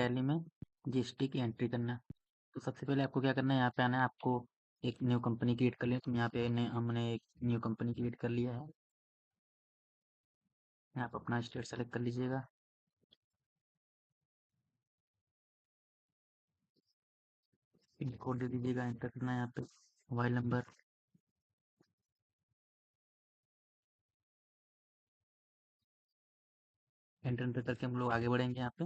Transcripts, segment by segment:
Tally में GST की entry करना। तो सबसे पहले आपको क्या करना है, यहाँ पे आना है, आपको एक न्यू कंपनी क्रिएट कर लिया। तो यहाँ पे हमने एक न्यू कंपनी क्रिएट कर लिया है। यहाँ पे अपना स्टेट सेलेक्ट कर लीजिएगा। पिन कोड दे दीजिएगा, एंटर करना है यहाँ पे, मोबाइल नंबर। एंटर करके हम लोग आगे बढ़ेंगे यहाँ पे।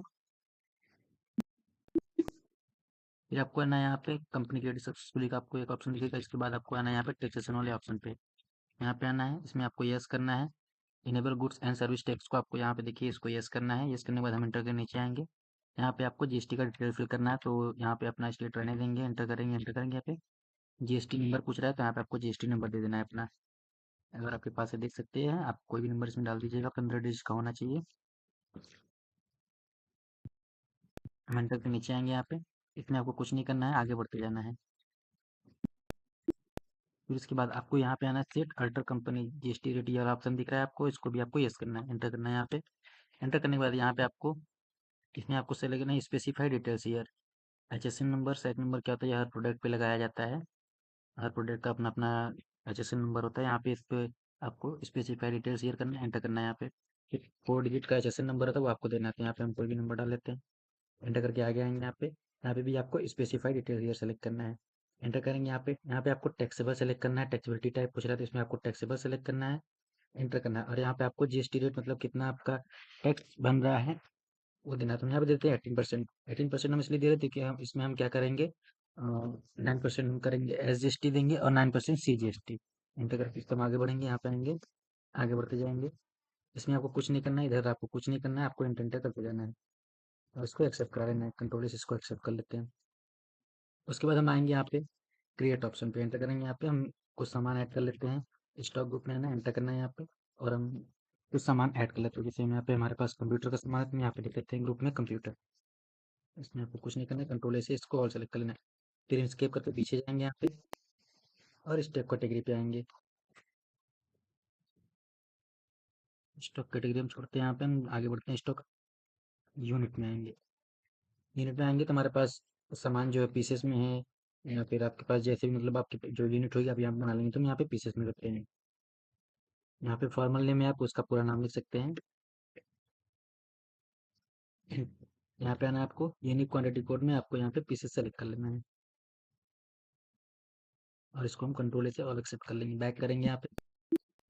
फिर आपको आना है यहाँ पे कंपनी क्रिएट सक्सेसफुली का आपको एक ऑप्शन दिखेगा। इसके बाद आपको आना है यहाँ पे टैक्सेशन वाले ऑप्शन पे। यहाँ पे आना है, इसमें आपको यस करना है। Enable goods and service tax को आपको यहाँ पे देखिए, इसको यस करना है। यस करने के बाद हम एंटर के नीचे आएंगे। यहाँ पे आपको जीएसटी का डिटेल फिल करना है। तो यहाँ पे अपना स्टेट रहने देंगे, एंटर करेंगे। यहाँ पे जीएसटी नंबर पूछ रहा है, तो यहाँ पे आपको जीएसटी नंबर दे देना है अपना। अगर आपके पास है देख सकते हैं आप, कोई भी नंबर इसमें डाल दीजिएगा, 15 डिजिट का होना चाहिए। हम एंटर के नीचे आएंगे यहाँ पे। इसमें आपको कुछ नहीं करना है, आगे बढ़ते जाना है। फिर इसके बाद आपको यहाँ पे आना है, set alter company GST rate वाला ऑप्शन दिख रहा है आपको, इसको भी आपको यस करना है, एंटर करना है यहाँ पे। एंटर करने के बाद यहाँ पे आपको, इसमें आपको सेलेक्ट करना है specify details year. HSN number, set number क्या होता है, यह हर प्रोडक्ट पे लगाया जाता है। हर प्रोडक्ट का अपना अपना एचएसएन नंबर होता है। यहाँ पे इस पे आपको स्पेसिफाई डिटेल्स ईयर करना है, एंटर करना है यहाँ पे। फिर 4 डिजिट का एचएसएन नंबर होता है, वो आपको देना है। तो यहाँ पे हम कोई भी नंबर डाल लेते हैं, एंटर करके आगे आएंगे यहाँ पे। यहाँ पे भी आपको स्पेसिफाई डिटेल्स ईयर सेलेक्ट करना है, एंटर करेंगे यहाँ पे। यहाँ पे आपको टैक्सेबल सेलेक्ट करना है, टैक्सेबिलिटी टाइप पूछ रहा है तो इसमें आपको टैक्सेबल सेलेक्ट करना है, एंटर करना है। और यहाँ पे आपको जीएसटी रेट मतलब कितना आपका टैक्स बन रहा है वो देना है। तो हम यहाँ पे देते हैं 18%। 18% हम इसलिए दे रहे थे कि हम इसमें हम क्या करेंगे, 9% हम करेंगे एस जीएसटी देंगे और 9% सी जीएसटी। एंटर करके इसको हम आगे बढ़ेंगे, यहाँ पे आएंगे, आगे बढ़ते जाएंगे। इसमें आपको कुछ नहीं करना है, इधर आपको कुछ नहीं करना है, आपको एंटर करते जाना है और इसको एक्सेप्ट करा लेना है। कंट्रोल से इसको एक्सेप्ट कर लेते हैं। उसके बाद हम आएंगे यहाँ पे क्रिएट ऑप्शन पे, एंटर करेंगे। यहाँ पे हम कुछ सामान ऐड कर लेते हैं। स्टॉक ग्रुप में है ना, एंटर करना है यहाँ पे। और हम कुछ सामान ऐड कर लेते हैं, जैसे यहाँ पे हमारे पास कंप्यूटर का सामान है, तो यहाँ पे लिख लेते हैं ग्रुप में कंप्यूटर। इसमें आपको कुछ नहीं करना है, कंट्रोल से इसको ऑल सेलेक्ट कर लेना है। फिर एस्केप करके पीछे जाएंगे यहाँ पे और स्टॉक कैटेगरी पे आएंगे। स्टॉक कैटेगरी हम छोड़ते हैं, यहाँ पे हम आगे बढ़ते हैं। स्टॉक यूनिट में आएंगे। यूनिट में आएंगे तो हमारे पास सामान जो है पीसेस में है, या फिर आपके पास जैसे भी मतलब आपकी जो यूनिट होगी आप यहाँ बना लेंगे, तो हम यहाँ पे पीसेस में रखते हैं। यहाँ पे फॉर्मल नेम में आप उसका पूरा नाम लिख सकते हैं। यहाँ पे आना है आपको, यूनिक क्वांटिटी कोड में आपको यहाँ पे पीसेस सेलेक्ट कर लेना है और इसको हम कंट्रोल से ऑल एक्सेप्ट कर लेंगे। बैक करेंगे यहाँ पे।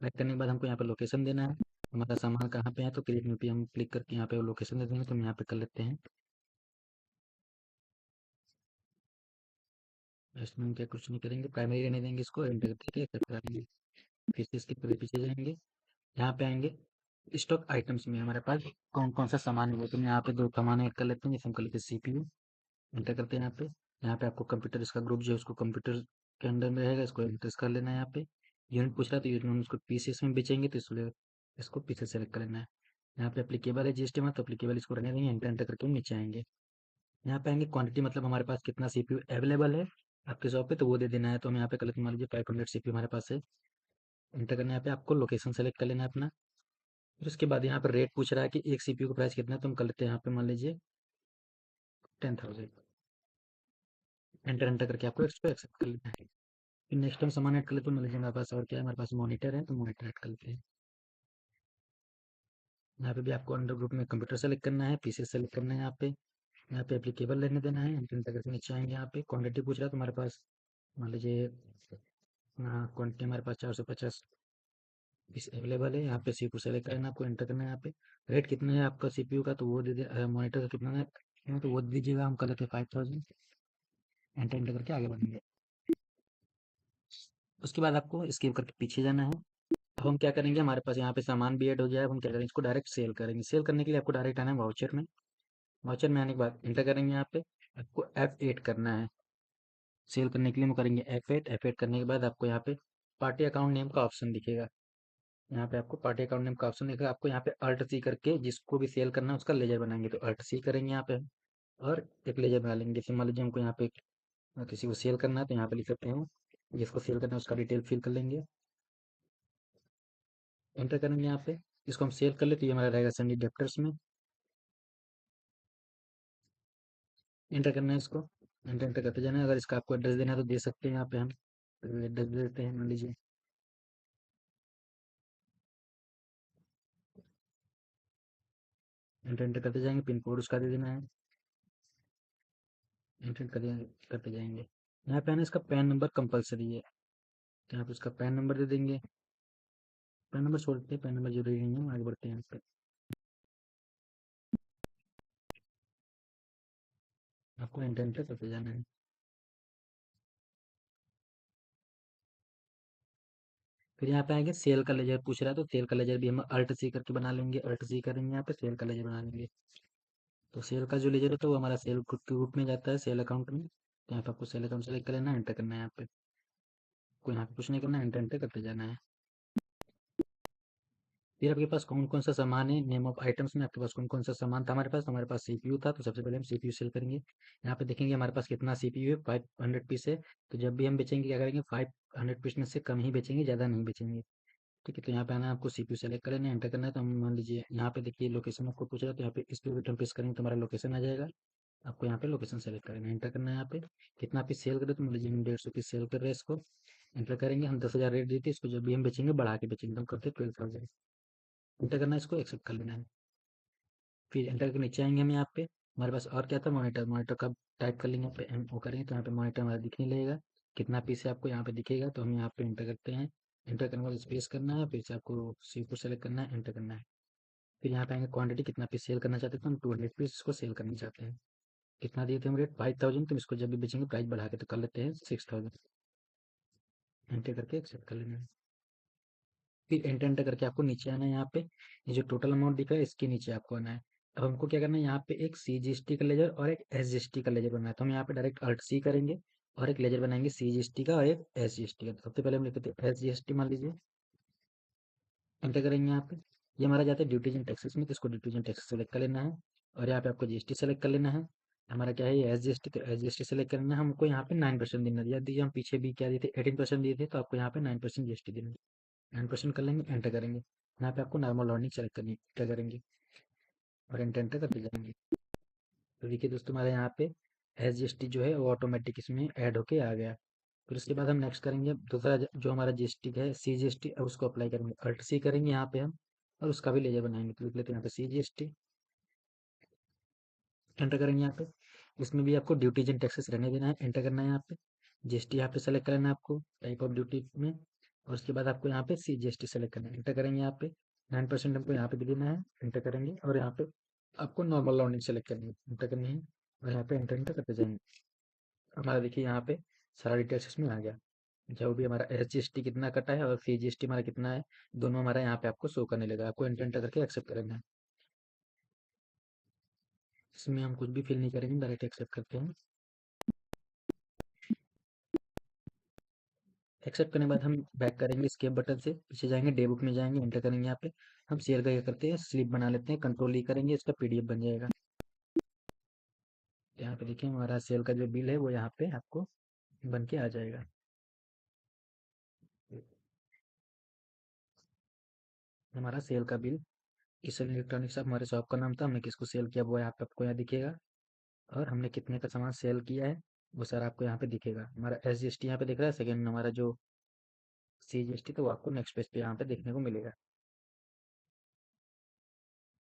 बैक करने के बाद हमको यहाँ पे लोकेशन देना है, हमारा सामान कहाँ पे है। तो क्रिएट न्यू पे हम क्लिक करके यहाँ पे लोकेशन दे देंगे, तो हम यहाँ पे कर लेते हैं। इसमें हम क्या कुछ नहीं करेंगे, प्राइमरी रहने देंगे, इसको एंटर करके एक्सेप्ट कर लेंगे। फिर से इसके पीछे जाएंगे, यहाँ पे आएंगे। स्टॉक आइटम्स में हमारे पास कौन कौन सा सामान है, वो तो यहाँ पे 2 सामान ऐड कर लेते हैं। जैसे हम कर लेते हैं सीपीयू, एंटर करते हैं यहाँ पे। यहाँ पे आपको कंप्यूटर, इसका ग्रुप जो है उसको कंप्यूटर के अंडर में रहेगा, इसको एंटर कर लेना है। यहाँ पे यूनिट पूछ रहा है, तो यूनिट में हम उसको पीसेस में बेचेंगे, तो इसलिए इसको पीसेस सेलेक्ट कर लेना है। यहाँ पे एप्लीकेबल है जीएसटी में, तो एप्लीकेबल इसको रहने देंगे, एंटर एंटर करके हम नीचे आएंगे। यहाँ पे आएंगे क्वांटिटी, मतलब हमारे पास कितना सीपीयू अवेलेबल है आपके शॉप पे, तो वो दे देना है। तो हम यहाँ पे कर लेते हैं, मान लीजिए 500 सीपीयू हमारे पास है। एंटर करना है, यहाँ पे आपको लोकेशन सेलेक्ट कर लेना है अपना। फिर उसके बाद यहाँ पर रेट पूछ रहा है कि एक सीपीयू का प्राइस कितना है, तो हम कर लेते हैं यहाँ पे मान लीजिए 10,000। एंटर एंटर करके आपको इसको एक्सेप्ट कर लेना है। फिर नेक्स्ट हम सामान ऐड कर लेते हैं। मान लीजिए हमारे पास और क्या है, हमारे पास मॉनिटर है, तो मॉनिटर ऐड कर लेते हैं। यहाँ पे भी आपको अंडर ग्रुप में कंप्यूटर सेलेक्ट करना है, पीसी सेलेक्ट करना है। यहाँ पे एप्लीकेबल रहने देना है। एंटर एंटर करके नीचे आएंगे। यहाँ पे क्वांटिटी पूछ रहा है, तो हमारे पास मान लीजिए क्वांटिटी हमारे पास 450 पीस अवेलेबल है। यहाँ पे सीपीयू सेलेक्ट करना है, आपको एंटर करना है। यहाँ पे रेट कितना है आपका सीपीयू का, तो वो दे दे। मॉनिटर का कितना है तो वो दे दीजिएगा, हम कर लेते हैं 5000। एंटर एंटर करके आगे बढ़ेंगे। उसके बाद आपको स्किप करके पीछे जाना है। अब हम क्या करेंगे, हमारे पास यहाँ पे सामान भी ऐड हो गया है। अब हम क्या करेंगे, इसको डायरेक्ट सेल करेंगे। सेल करने के लिए आपको डायरेक्ट आना है वाउचर में। वाउचर में आने के बाद एंटर करेंगे। यहाँ पे आपको F8 करना है। सेल करने के लिए हम करेंगे F8। F8 करने के बाद आपको यहाँ पे पार्टी अकाउंट नेम का ऑप्शन दिखेगा। यहाँ पे आपको पार्टी अकाउंट नेम का ऑप्शन दिखेगा। आपको यहाँ पे अल्ट सी करके जिसको भी सेल करना है उसका लेजर बनाएंगे, तो अल्ट सी करेंगे यहाँ पे हम, और एक लेजर बना लेंगे। जैसे मान लीजिए हमको यहाँ पे किसी को सेल करना है, तो यहाँ पे लिख सकते हैं, जिसको सेल करना है उसका डिटेल फिल कर लेंगे, एंटर करेंगे। यहाँ पे इसको हम सेल कर ले, तो ये हमारा रहेगा सनी डेप्टर्स में। एंटर करना है इसको। एंटर एंटर करते जाना है। अगर इसका आपको एड्रेस देना है तो दे सकते हैं यहाँ पे हम। एड्रेस दे देते हैं, मान लीजिए। एंटर एंटर करते जाएंगे, पिन कोड उसका दे देना है। एंटर करते जाएंगे। यहाँ पे है ना, इसका पैन नंबर कंपलसरी है, तो यहाँ पे उसका पैन नंबर दे देंगे। पैन नंबर छोड़ देते हैं, पैन नंबर जरूरी नहीं है, आगे बढ़ते हैं यहाँ पे। आपको एंटर एंटर करते जाना है। फिर यहाँ पे आएंगे, सेल का लेजर पूछ रहा है, तो सेल का लेजर भी हम अल्ट सी करके बना लेंगे। अल्ट सी करेंगे, यहाँ पे सेल का लेजर बना लेंगे। तो सेल का जो लेजर होता है वो हमारा सेल ग्रुप में जाता है, सेल अकाउंट में। तो यहाँ पे आपको सेल अकाउंट सेलेक्ट कर लेना है, एंटर करना है यहाँ पे। कोई यहाँ पे कुछ नहीं करना है, एंटर एंटर करते जाना है। फिर आपके पास कौन कौन सा सामान है, नेम ऑफ आइटम्स में आपके पास कौन कौन सा सामान था। हमारे पास सीपीयू था, तो सबसे पहले हम सीपीयू सेल करेंगे। यहाँ पे देखेंगे हमारे पास कितना सीपीयू है, 500 पीस है। तो जब भी हम बेचेंगे क्या करेंगे, 500 पीस में से कम ही बेचेंगे, ज़्यादा नहीं बेचेंगे। ठीक है, तो यहाँ पे आना है, आपको सीपीयू सेलेक्ट कर लेना है, एंटर करना है। तो हम मान लीजिए यहाँ पे देखिए लोकेशन आपको पूछ रहा है, तो यहाँ पे इस पे बटन प्रेस करेंगे तो हमारा लोकेशन आ जाएगा। आपको यहाँ पे लोकेशन सेलेक्ट करना है, एंटर करना है यहाँ पे। कितना पीस सेल कर रहे हो, तो मान लीजिए हम 150 पीस सेल कर रहे हैं इसको। एंटर करेंगे, हम 10,000 रेट देते हैं इसको, जब भी हम बेचेंगे बढ़ा के बेचेंगे, तो हम करते 12,000। एंटर करना है, इसको एक्सेप्ट कर लेना है। फिर एंटर के नीचे आएंगे हम यहाँ पे। हमारे पास और क्या था, मॉनिटर। मॉनिटर का टाइप कर लेंगे, यहाँ पे वो करेंगे तो यहाँ पे मॉनिटर हमारा दिखने लगेगा। कितना पीस है आपको यहाँ पे दिखेगा, तो हम यहाँ पे एंटर करते हैं। एंटर करने के बाद स्पेस करना है, फिर से आपको सी को सेलेक्ट करना है, एंटर करना है। फिर यहाँ पे आएंगे क्वांटिटी, कितना पीस सेल करना चाहते हैं, तो हम 200 पीस इसको सेल करना चाहते हैं। कितना दिए थे हम रेट, 5,000। तो इसको जब भी बेचेंगे प्राइस बढ़ा के तो कर लेते हैं 6,000। एंटर करके एक्सेप्ट कर लेना है। फिर एंटर एंटर करके आपको नीचे आना है यहाँ पे। ये जो टोटल अमाउंट दिख रहा है इसके नीचे आपको आना है। अब हमको क्या करना है, यहाँ पे एक CGST का लेजर और एक SGST का लेजर बनाना है। तो हम यहाँ पे डायरेक्ट अल्ट सी करेंगे और एक लेजर बनाएंगे CGST का और एक SGST का। तो सबसे पहले हम लिखते हैं SGST, मान लीजिए। एंटर करेंगे यहाँ पे। ये हमारा जाता है ड्यूटीज एंड टैक्सेस में, तो इसको ड्यूटीज एंड टैक्सेस सेलेक्ट कर लेना है। और यहाँ पे आपको GST सेलेक्ट कर लेना है। हमारा क्या है, ये SGST, तो SGST सेलेक्ट करना है। हमको यहाँ पे 9% देना है। यदि हम पीछे भी क्या दिए थे, 18% दिए थे, तो आपको यहाँ पे 9% GST देना है। 9% कर लेंगे, एंटर करेंगे। यहाँ पे आपको नॉर्मल लर्निंग सेलेक्ट करनी है, एंटर करेंगे और एंटर एंटर करते जाएंगे। तो देखिए दोस्तों, हमारे यहाँ पे SGST जो है वो ऑटोमेटिक इसमें ऐड होके आ गया। फिर उसके बाद हम नेक्स्ट करेंगे, दूसरा जो हमारा GST है CGST, अब उसको अप्लाई करेंगे। अल्ट सी करेंगे यहाँ पे हम, और उसका भी लेजर बनाएंगे। तो लिख लेते हैं यहाँ पे CGST, एंटर करेंगे यहाँ पे। इसमें भी आपको ड्यूटीज एंड टैक्सेस रहने देना है, एंटर करना है यहाँ पे। GST यहाँ पे सेलेक्ट करना है आपको, टाइप ऑफ ड्यूटी में। और उसके बाद आपको यहाँ पे CGST सेलेक्ट करना है, एंटर करेंगे यहाँ पे। 9% हमको यहाँ पे भी देना है, एंटर करेंगे। और यहाँ पे आपको नॉर्मल लॉन्डिंग सेलेक्ट करनी है, एंटर करनी है। और यहाँ पे एंटर एंटर करते जाएंगे। हमारा देखिए यहाँ पे सारा डिटेल्स इसमें आ गया। जो भी हमारा SGST कितना कटा है और CGST हमारा कितना है, दोनों हमारा यहाँ पे आपको शो करने लगा। आपको एंटर एंटर करके एक्सेप्ट करना है। इसमें हम कुछ भी फिल नहीं करेंगे, डायरेक्ट एक्सेप्ट करते हैं। एक्सेप्ट करने के बाद हम बैक करेंगे स्केप बटन से, पीछे जाएंगे, डे बुक में जाएंगे, एंटर करेंगे यहाँ पे। हम शेयर का क्या करते हैं, स्लिप बना लेते हैं, कंट्रोल ई करेंगे, इसका PDF बन जाएगा। यहाँ पे देखिए हमारा सेल का जो बिल है वो यहाँ पे आपको बन के आ जाएगा। हमारा सेल का बिल, किशन इलेक्ट्रॉनिक्स हमारे शॉप का नाम था, हमने किसको सेल किया वो यहाँ पे आपको यहाँ दिखेगा। और हमने कितने का सामान सेल किया है वो सारा आपको यहाँ पे दिखेगा। हमारा SGST यहाँ पे दिख रहा है, सेकंड हमारा जो CGST, तो वो आपको नेक्स्ट पेज पे यहाँ पे देखने को मिलेगा।